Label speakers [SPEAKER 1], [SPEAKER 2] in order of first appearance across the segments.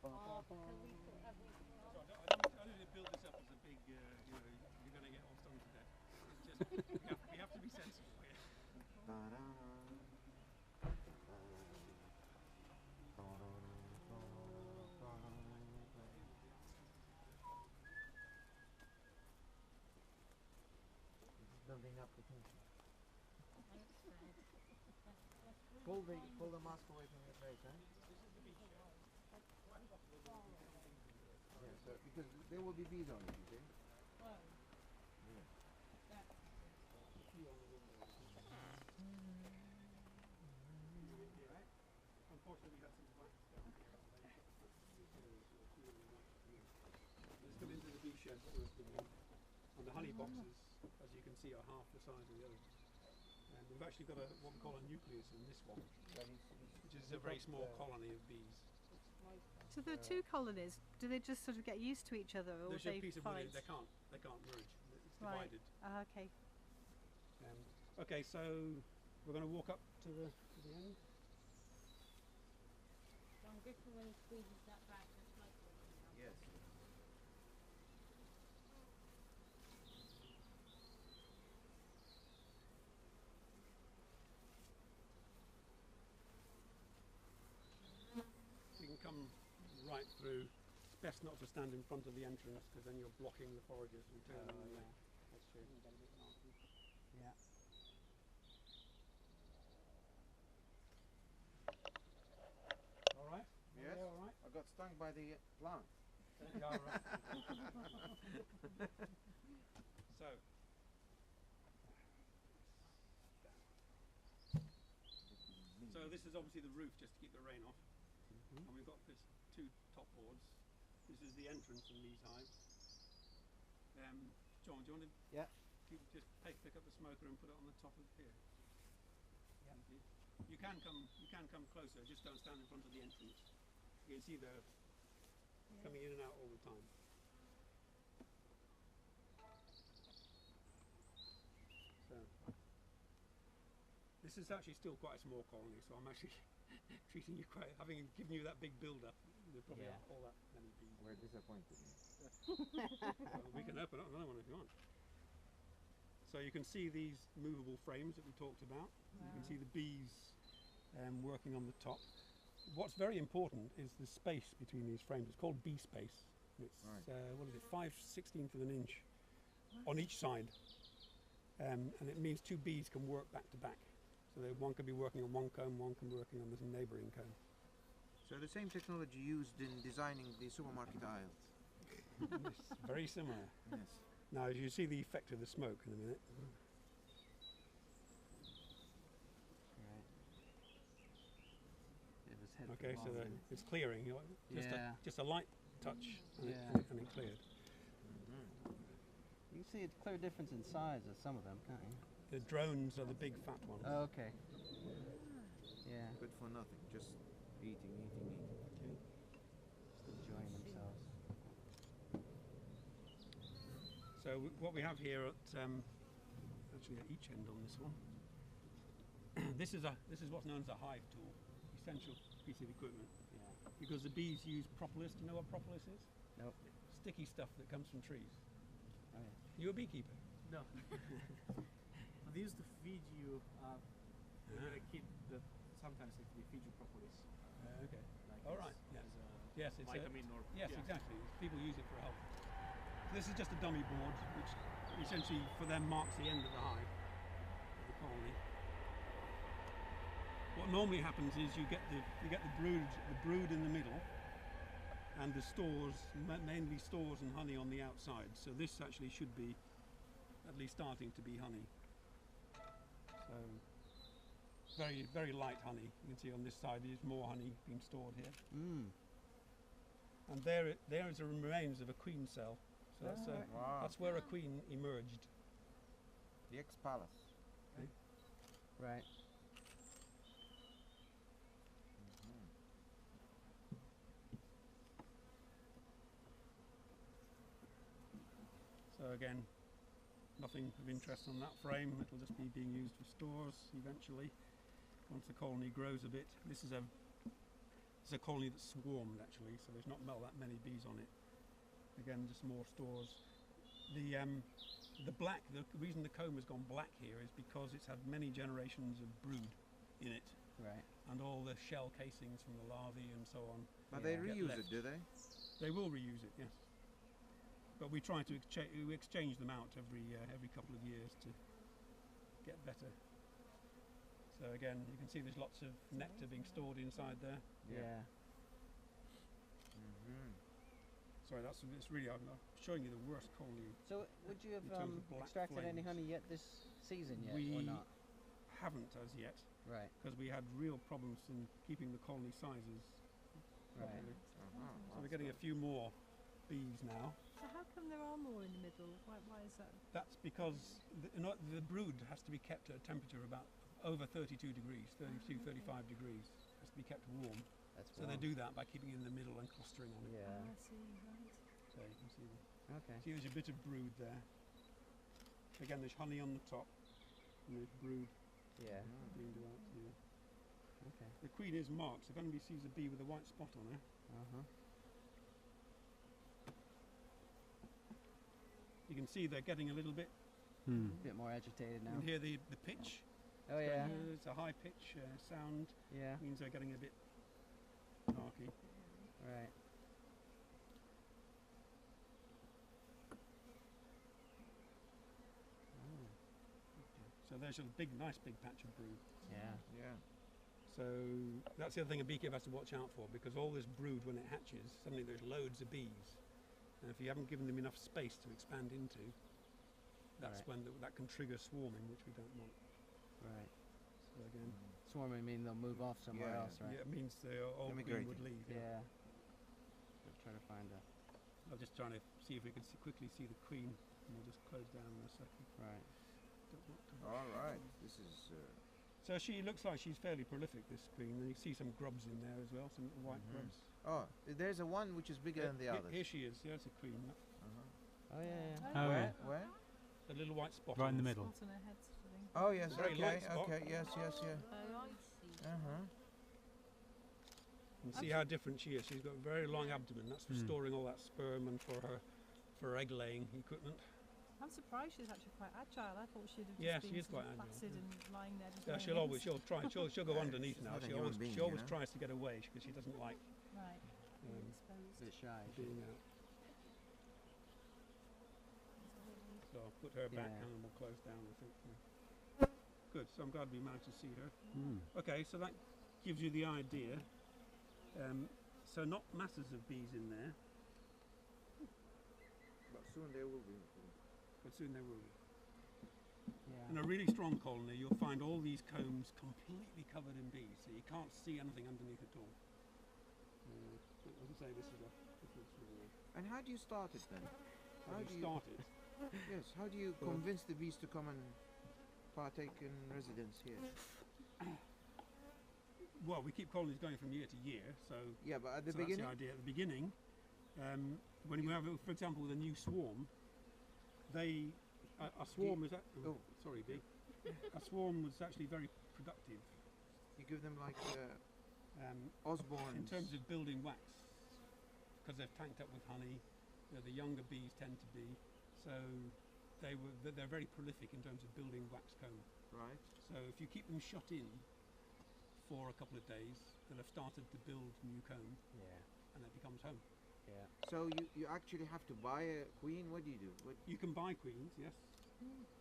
[SPEAKER 1] Oh, can we put everything on?
[SPEAKER 2] So I didn't build this up as a big, you're going to get all stung to death. It's just, we have to be sensible here.
[SPEAKER 3] Building up the tension.
[SPEAKER 1] Thanks, Fred.
[SPEAKER 3] Pull the mask away from your face, huh? Yeah, so because there will be bees on it, you see?
[SPEAKER 1] Well,
[SPEAKER 3] Yeah.
[SPEAKER 1] that's
[SPEAKER 2] Unfortunately, we had some wax down here. Let's come into the bee shed first of all. And the honey boxes, as you can see, are half the size of the others. And we've actually got what we call a nucleus in this one, which is a very small colony of bees.
[SPEAKER 4] So there are two colonies. Do they just sort of get used to each other, or
[SPEAKER 2] There's
[SPEAKER 4] they
[SPEAKER 2] a piece of
[SPEAKER 4] fight?
[SPEAKER 2] wood, they can't merge. It's
[SPEAKER 4] Right.
[SPEAKER 2] divided.
[SPEAKER 4] Okay.
[SPEAKER 2] Okay, so we're going to walk up to the end.
[SPEAKER 1] Don't get to when he squeezes that back, just like this.
[SPEAKER 3] Yes.
[SPEAKER 2] You can come right through. It's best not to stand in front of the entrance because then you're blocking the foragers from turning them away. That's true. Yeah. All right?
[SPEAKER 3] Yes.
[SPEAKER 2] All right?
[SPEAKER 3] I got stung by the plant.
[SPEAKER 2] Yeah, all right. So this is obviously the roof just to keep the rain off. And we've got this two top boards. This is the entrance in these hives. John, do you want to
[SPEAKER 3] Yeah.
[SPEAKER 2] just pick up the smoker and put it on the top of here?
[SPEAKER 3] Yeah.
[SPEAKER 2] You can come closer, just don't stand in front of the entrance. You can see they're coming in and out all the time. So this is actually still quite a small colony, so I'm actually treating you quite, having given you that big build up. There's probably
[SPEAKER 3] Yeah.
[SPEAKER 2] all that many bees.
[SPEAKER 3] We're disappointed.
[SPEAKER 2] Well, we can open up another one if you want. So you can see these movable frames that we talked about. You can see the bees working on the top. What's very important is the space between these frames. It's called bee space. It's
[SPEAKER 3] Right.
[SPEAKER 2] what is it, 5/16 of an inch on each side, and it means two bees can work back to back. So one can be working on one comb, one can be working on this neighbouring comb.
[SPEAKER 3] So the same technology used in designing the supermarket aisles.
[SPEAKER 2] It's very similar.
[SPEAKER 3] Yes.
[SPEAKER 2] Now, as you see the effect of the smoke in a minute.
[SPEAKER 5] Right. It was hit
[SPEAKER 2] Okay,
[SPEAKER 5] the
[SPEAKER 2] so
[SPEAKER 5] wall.
[SPEAKER 2] it's clearing.
[SPEAKER 5] Yeah.
[SPEAKER 2] Just a light touch, and,
[SPEAKER 5] Yeah.
[SPEAKER 2] and it cleared.
[SPEAKER 5] You can see a clear difference in size of some of them, can't you?
[SPEAKER 2] The drones are the big fat ones.
[SPEAKER 5] Oh, okay. Yeah.
[SPEAKER 3] Good for nothing, just eating.
[SPEAKER 2] Okay.
[SPEAKER 5] Just enjoying themselves.
[SPEAKER 2] So what we have here at actually at each end on this one, this is what's known as a hive tool, essential piece of equipment,
[SPEAKER 5] Yeah.
[SPEAKER 2] because the bees use propolis. Do you know what propolis is?
[SPEAKER 5] Nope.
[SPEAKER 2] Sticky stuff that comes from trees.
[SPEAKER 5] Oh, yeah.
[SPEAKER 2] You a beekeeper?
[SPEAKER 6] No. They used to feed you, when you're a kid, sometimes they feed you propolis.
[SPEAKER 2] Okay.
[SPEAKER 6] Like
[SPEAKER 2] All
[SPEAKER 6] as-
[SPEAKER 2] right. Yeah.
[SPEAKER 6] as a
[SPEAKER 2] Yes, it's
[SPEAKER 6] vitamin or
[SPEAKER 2] yes,
[SPEAKER 6] yeah.
[SPEAKER 2] exactly. People use it for health. This is just a dummy board, which essentially for them marks the end of the hive, of the colony. What normally happens is you get the brood in the middle, and the stores, mainly stores and honey on the outside. So this actually should be at least starting to be honey. So very, very light honey. You can see on this side there's more honey being stored here.
[SPEAKER 5] Mm.
[SPEAKER 2] And there is the remains of a queen cell. So
[SPEAKER 3] Wow.
[SPEAKER 2] that's where a queen emerged.
[SPEAKER 3] The ex-palace.
[SPEAKER 5] Right.
[SPEAKER 2] So again, nothing of interest on that frame. It'll just be being used for stores eventually, once the colony grows a bit. This is a It's a colony that's swarmed actually, so there's not that many bees on it. Again, just more stores. The black, the reason the comb has gone black here is because it's had many generations of brood in it,
[SPEAKER 5] Right.
[SPEAKER 2] and all the shell casings from the larvae and so on.
[SPEAKER 3] But
[SPEAKER 5] Yeah.
[SPEAKER 3] they
[SPEAKER 2] Get
[SPEAKER 3] reuse
[SPEAKER 2] left.
[SPEAKER 3] it, do they?
[SPEAKER 2] They will reuse it, yes. But we try to exchange them out every couple of years to get better. So again, you can see there's lots of nectar being stored inside there.
[SPEAKER 5] Yeah.
[SPEAKER 3] Mm-hmm.
[SPEAKER 2] Sorry, it's really, I'm showing you the worst colony.
[SPEAKER 5] So would you have
[SPEAKER 2] In terms of black
[SPEAKER 5] extracted any
[SPEAKER 2] flames.
[SPEAKER 5] honey yet this season yet, or
[SPEAKER 2] We
[SPEAKER 5] not?
[SPEAKER 2] haven't as yet,
[SPEAKER 5] Right.
[SPEAKER 2] because we had real problems in keeping the colony sizes
[SPEAKER 5] Right.
[SPEAKER 2] properly.
[SPEAKER 3] Uh-huh.
[SPEAKER 2] So we're getting a few more bees now.
[SPEAKER 4] So how come there are more in the middle? Why is that?
[SPEAKER 2] That's because the brood has to be kept at a temperature about over 32 degrees, 32, 35 degrees. Has to be kept warm.
[SPEAKER 5] That's
[SPEAKER 2] So they do that by keeping it in the middle and clustering on it.
[SPEAKER 5] Yeah.
[SPEAKER 4] Oh, I see. Right.
[SPEAKER 2] So you can see,
[SPEAKER 5] Okay.
[SPEAKER 2] see there's a bit of brood there. Again, there's honey on the top, and there's brood
[SPEAKER 5] Yeah.
[SPEAKER 2] being developed here.
[SPEAKER 5] Okay.
[SPEAKER 2] The queen is marked, so if anybody sees a bee with a white spot on her,
[SPEAKER 5] Uh-huh.
[SPEAKER 2] you can see they're getting a little bit.
[SPEAKER 5] A bit more agitated
[SPEAKER 2] You
[SPEAKER 5] now.
[SPEAKER 2] can hear the pitch.
[SPEAKER 5] Oh yeah.
[SPEAKER 2] It's a high pitch sound.
[SPEAKER 5] Yeah.
[SPEAKER 2] Means they're getting a bit narky.
[SPEAKER 5] Right. Oh.
[SPEAKER 2] So there's a nice big patch of brood.
[SPEAKER 5] Yeah.
[SPEAKER 3] Yeah.
[SPEAKER 2] So that's the other thing a beekeeper has to watch out for, because all this brood, when it hatches, suddenly there's loads of bees. And if you haven't given them enough space to expand into, that's
[SPEAKER 5] Right.
[SPEAKER 2] when that can trigger swarming, which we don't want.
[SPEAKER 5] Right.
[SPEAKER 2] So again,
[SPEAKER 5] Swarming mean they'll move off somewhere
[SPEAKER 3] Yeah.
[SPEAKER 5] else, right?
[SPEAKER 2] yeah, it means the old queen
[SPEAKER 3] Immigrating.
[SPEAKER 2] would leave.
[SPEAKER 5] Yeah. They'll try to find a.
[SPEAKER 2] I'm just trying to see if we can quickly see the queen, and we'll just close down in a second.
[SPEAKER 5] Right.
[SPEAKER 2] Don't want to-
[SPEAKER 3] All right. This is.
[SPEAKER 2] So she looks like she's fairly prolific, this queen. And you see some grubs in there as well, some little white
[SPEAKER 3] Mhm.
[SPEAKER 2] grubs.
[SPEAKER 3] Oh, there's a one which is bigger than the
[SPEAKER 2] Here-
[SPEAKER 3] others.
[SPEAKER 2] Here she is. There's a queen.
[SPEAKER 3] Uh-huh.
[SPEAKER 5] Oh yeah. Yeah.
[SPEAKER 1] Oh,
[SPEAKER 3] Where? Where?
[SPEAKER 2] A little white spot.
[SPEAKER 7] Right
[SPEAKER 2] on
[SPEAKER 7] in the
[SPEAKER 2] it.
[SPEAKER 7] middle.
[SPEAKER 4] Spot on her head sort of thing.
[SPEAKER 3] Oh yes.
[SPEAKER 2] Very
[SPEAKER 3] Okay.
[SPEAKER 2] light spot.
[SPEAKER 3] Okay. Yes. Yes. Yeah.
[SPEAKER 1] Oh, I see.
[SPEAKER 3] Uh-huh.
[SPEAKER 2] And see how different she is. She's got a very long abdomen. That's for
[SPEAKER 7] Hmm.
[SPEAKER 2] storing all that sperm and for her egg laying equipment.
[SPEAKER 4] I'm surprised she's actually quite agile. I thought she'd have just
[SPEAKER 2] Yeah,
[SPEAKER 4] been
[SPEAKER 2] she is
[SPEAKER 4] sort of
[SPEAKER 2] quite agile,
[SPEAKER 4] placid
[SPEAKER 2] yeah.
[SPEAKER 4] and lying there just
[SPEAKER 2] Yeah,
[SPEAKER 4] laying
[SPEAKER 2] she'll
[SPEAKER 4] eggs.
[SPEAKER 2] always she'll go underneath
[SPEAKER 3] She's
[SPEAKER 2] now.
[SPEAKER 3] not a
[SPEAKER 2] She
[SPEAKER 3] human
[SPEAKER 2] always
[SPEAKER 3] being,
[SPEAKER 2] she
[SPEAKER 3] you
[SPEAKER 2] always
[SPEAKER 3] know?
[SPEAKER 2] tries to get away because she doesn't like
[SPEAKER 4] Right. Being
[SPEAKER 2] Um,
[SPEAKER 4] exposed.
[SPEAKER 5] A bit shy.
[SPEAKER 2] being out. So I'll put her back
[SPEAKER 5] Yeah.
[SPEAKER 2] and we'll close down, I think. Yeah. Good. So I'm glad we managed to see her. Okay, so that gives you the idea. So not masses of bees in there,
[SPEAKER 3] But soon there will be.
[SPEAKER 2] but soon there will be.
[SPEAKER 5] Yeah.
[SPEAKER 2] In a really strong colony, you'll find all these combs completely covered in bees, so you can't see anything underneath at all. But as I say, this is a small
[SPEAKER 3] And how do you start it then?
[SPEAKER 2] How do you start it?
[SPEAKER 3] Yes. How do you
[SPEAKER 2] Well-
[SPEAKER 3] convince the bees to come and partake in residence here?
[SPEAKER 2] Well, we keep colonies going from year to year, so,
[SPEAKER 3] Yeah, but at the
[SPEAKER 2] so
[SPEAKER 3] beginning.
[SPEAKER 2] that's the idea. At the beginning, when you have, for example, with a new swarm, a swarm is
[SPEAKER 3] Oh.
[SPEAKER 2] sorry, bee. A swarm was actually very productive
[SPEAKER 3] You give them like
[SPEAKER 2] in
[SPEAKER 3] Osborne's.
[SPEAKER 2] terms of building wax, because they're tanked up with honey. The younger bees tend to be, so they're very prolific in terms of building wax comb.
[SPEAKER 3] Right.
[SPEAKER 2] So if you keep them shut in for a couple of days, they'll have started to build new comb,
[SPEAKER 5] Yeah.
[SPEAKER 2] and it becomes home.
[SPEAKER 5] Yeah.
[SPEAKER 3] So you actually have to buy a queen. What do you do? What?
[SPEAKER 2] You can buy queens, yes.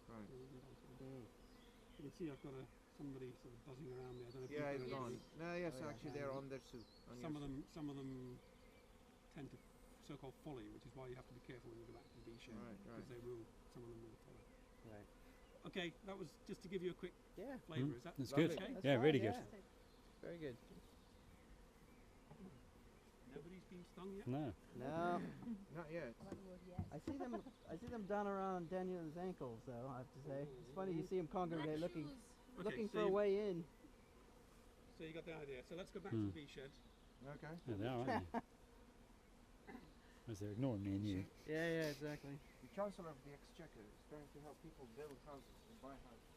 [SPEAKER 3] Right.
[SPEAKER 2] You can see I've got somebody sort of buzzing around me. I don't know if
[SPEAKER 3] Yeah,
[SPEAKER 2] you
[SPEAKER 3] it's
[SPEAKER 2] can
[SPEAKER 3] gone.
[SPEAKER 2] see.
[SPEAKER 3] No, yes,
[SPEAKER 5] Oh, yeah.
[SPEAKER 3] actually they're on their suit.
[SPEAKER 2] Some of them tend to so-called folly, which is why you have to be careful when you go back to the bee shed,
[SPEAKER 3] Right,
[SPEAKER 2] because
[SPEAKER 3] right.
[SPEAKER 2] some of them will follow.
[SPEAKER 5] Right.
[SPEAKER 2] Okay, that was just to give you a quick
[SPEAKER 5] Yeah.
[SPEAKER 2] flavour. Is that
[SPEAKER 7] That's
[SPEAKER 5] Lovely.
[SPEAKER 7] good.
[SPEAKER 2] okay?
[SPEAKER 5] That's
[SPEAKER 7] Yeah,
[SPEAKER 5] fine,
[SPEAKER 7] really good.
[SPEAKER 5] yeah. Very good.
[SPEAKER 2] Nobody's been stung yet?
[SPEAKER 7] No.
[SPEAKER 5] No.
[SPEAKER 3] Not yet.
[SPEAKER 1] I like the word yes.
[SPEAKER 5] I see them down around Daniel's ankles, though. I have to say, it's funny you see them congregate looking
[SPEAKER 2] Okay,
[SPEAKER 5] looking
[SPEAKER 2] so
[SPEAKER 5] for a
[SPEAKER 2] you-
[SPEAKER 5] way in.
[SPEAKER 2] So you got the idea. So let's go back to the bee shed.
[SPEAKER 3] Okay.
[SPEAKER 7] Yeah, they are, aren't they? As they're ignoring me and you.
[SPEAKER 5] Yeah, exactly.
[SPEAKER 3] The Chancellor of the Exchequer is trying to help people build houses and buy houses.